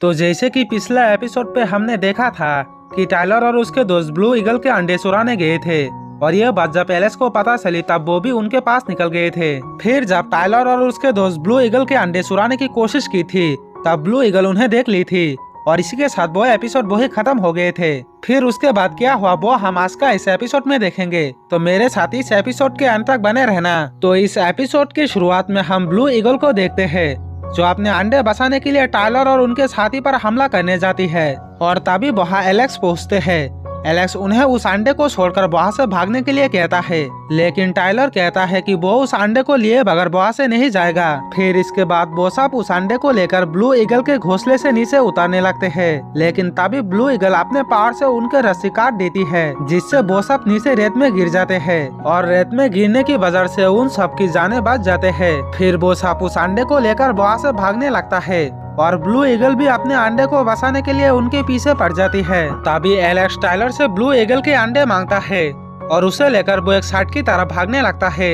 तो जैसे कि पिछला एपिसोड पे हमने देखा था कि टाइलर और उसके दोस्त ब्लू ईगल के अंडे चुराने गए थे और यह बात जब एलेक्स को पता चली तब वो भी उनके पास निकल गए थे। फिर जब टाइलर और उसके दोस्त ब्लू ईगल के अंडे चुराने की कोशिश की थी तब ब्लू ईगल उन्हें देख ली थी और इसी के साथ वो एपिसोड वही खत्म हो गए थे। फिर उसके बाद क्या हुआ वो हम आज का इस एपिसोड में देखेंगे, तो मेरे साथ इस एपिसोड के अंत तक बने रहना। तो इस एपिसोड की शुरुआत में हम ब्लू ईगल को देखते हैं जो अपने अंडे बचाने के लिए टाइलर और उनके साथी पर हमला करने जाती है और तभी वहाँ एलेक्स पहुँचते हैं। एलेक्स उन्हें उस अंडे को छोड़कर वहाँ से भागने के लिए कहता है, लेकिन टाइलर कहता है कि वो उस अंडे को लिए बगैर वहाँ से नहीं जाएगा। फिर इसके बाद वो सब उस अंडे को लेकर ब्लू ईगल के घोंसले से नीचे उतारने लगते हैं, लेकिन तभी ब्लू ईगल अपने पार से उनके रस्सी काट देती है जिससे वो सब नीचे रेत में गिर जाते हैं और रेत में गिरने की वजह से उन सब की जानें बच जाते हैं। फिर वो सब उस अंडे को लेकर वहाँ से भागने लगता है और ब्लू ईगल भी अपने अंडे को बचाने के लिए उनके पीछे पड़ जाती है। तभी एलेक्स टाइलर से ब्लू ईगल के अंडे मांगता है और उसे लेकर वो एक साइड की तरफ भागने लगता है।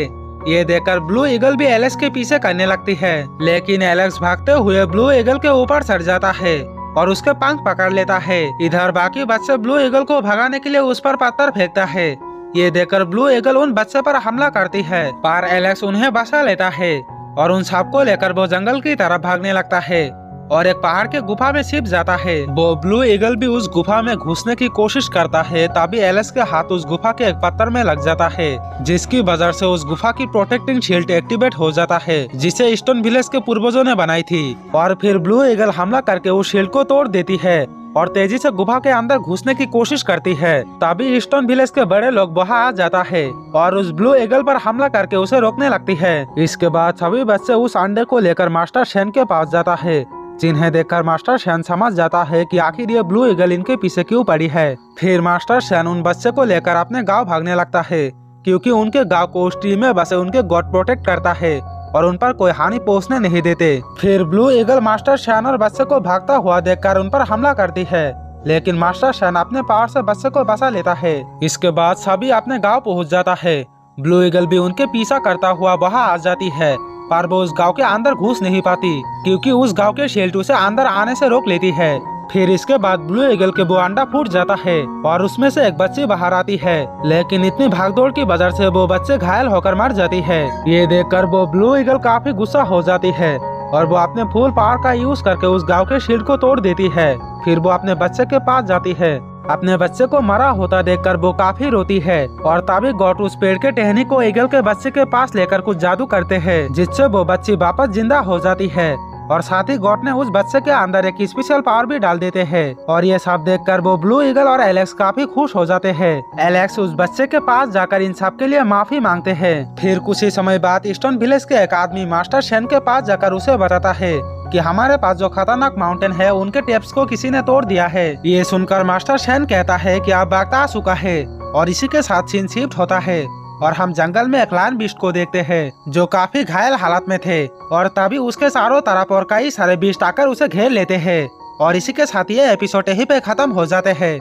ये देखकर ब्लू ईगल भी एलेक्स के पीछे करने लगती है, लेकिन एलेक्स भागते हुए ब्लू ईगल के ऊपर चढ़ जाता है और उसके पंख पकड़ लेता है। इधर बाकी बच्चे ब्लू ईगल को भगाने के लिए उस पर पत्थर फेंकता है। ये देखकर ब्लू ईगल उन बच्चे पर हमला करती है, पर एलेक्स उन्हें बचा लेता है और उन सबको लेकर वो जंगल की तरफ भागने लगता है और एक पहाड़ के गुफा में छिप जाता है। वो ब्लू ईगल भी उस गुफा में घुसने की कोशिश करता है, तभी एलेक्स के हाथ उस गुफा के एक पत्थर में लग जाता है जिसकी वजह से उस गुफा की प्रोटेक्टिंग शील्ड एक्टिवेट हो जाता है जिसे स्टोन विलेज के पूर्वजों ने बनाई थी। और फिर ब्लू ईगल हमला करके उस शील्ड को तोड़ देती है और तेजी से गुफा के अंदर घुसने की कोशिश करती है। तभी स्टोन विलेज के बड़े लोग वहाँ आ जाता है और उस ब्लू ईगल पर हमला करके उसे रोकने लगती है। इसके बाद सभी बच्चे उस अंडे को लेकर मास्टर शेन के पास जाता है, जिन्हें देखकर मास्टर शेन समझ जाता है कि आखिर ये ब्लू ईगल इनके पीछे क्यों पड़ी है। फिर मास्टर शेन उन बच्चे को लेकर अपने गांव भागने लगता है क्योंकि उनके गांव को उस ट्री में बसे उनके गॉड प्रोटेक्ट करता है और उन पर कोई हानि पहुंचने नहीं देते। फिर ब्लू ईगल मास्टर शेन और बच्चे को भागता हुआ देखकर उन पर हमला करती है, लेकिन मास्टर शेन अपने पावर से बच्चे को बचा लेता है। इसके बाद सभी अपने गाँव पहुँच जाता है। ब्लू ईगल भी उनके पीछा करता हुआ वहाँ आ जाती है, पर वो उस गांव के अंदर घुस नहीं पाती क्योंकि उस गांव के शील्ड उसे अंदर आने से रोक लेती है। फिर इसके बाद ब्लू ईगल के वो अंडा फूट जाता है और उसमें से एक बच्ची बाहर आती है, लेकिन इतनी भागदौड़ की वजह से वो बच्चे घायल होकर मर जाती है। ये देखकर वो ब्लू ईगल काफी गुस्सा हो जाती है और वो अपने फुल पावर का यूज करके उस गाँव के शील्ड को तोड़ देती है। फिर वो अपने बच्चे के पास जाती है। अपने बच्चे को मरा होता देखकर वो काफी रोती है और तभी गॉड उस पेड़ के टहनी को ईगल के बच्चे के पास लेकर कुछ जादू करते हैं जिससे वो बच्ची वापस जिंदा हो जाती है और साथ ही गॉड ने उस बच्चे के अंदर एक स्पेशल पावर भी डाल देते हैं। और ये सब देखकर वो ब्लू ईगल और एलेक्स काफी खुश हो जाते हैं। एलेक्स उस बच्चे के पास जाकर इन सब के लिए माफी मांगते हैं। फिर कुछ ही समय बाद स्टोन विलेज के एक आदमी मास्टर शेन के पास जाकर उसे बताता है कि हमारे पास जो खतरनाक माउंटेन है उनके टेप्स को किसी ने तोड़ दिया है। ये सुनकर मास्टर शेन कहता है कि अब वक्त आ चुका है और इसी के साथ सीन शिफ्ट होता है और हम जंगल में एक लायन बीस्ट को देखते हैं जो काफी घायल हालत में थे और तभी उसके चारों तरफ और कई सारे बीस्ट आकर उसे घेर लेते हैं और इसी के साथ ये एपिसोड यहीं पे खत्म हो जाते हैं।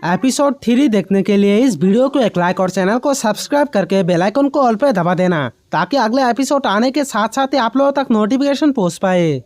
एपिसोड 3 देखने के लिए इस वीडियो को एक लाइक और चैनल को सब्सक्राइब करके बेल आइकन को ऑल पे दबा देना ताकि अगले एपिसोड आने के साथ साथ ही आप लोगों तक नोटिफिकेशन पहुंच पाए।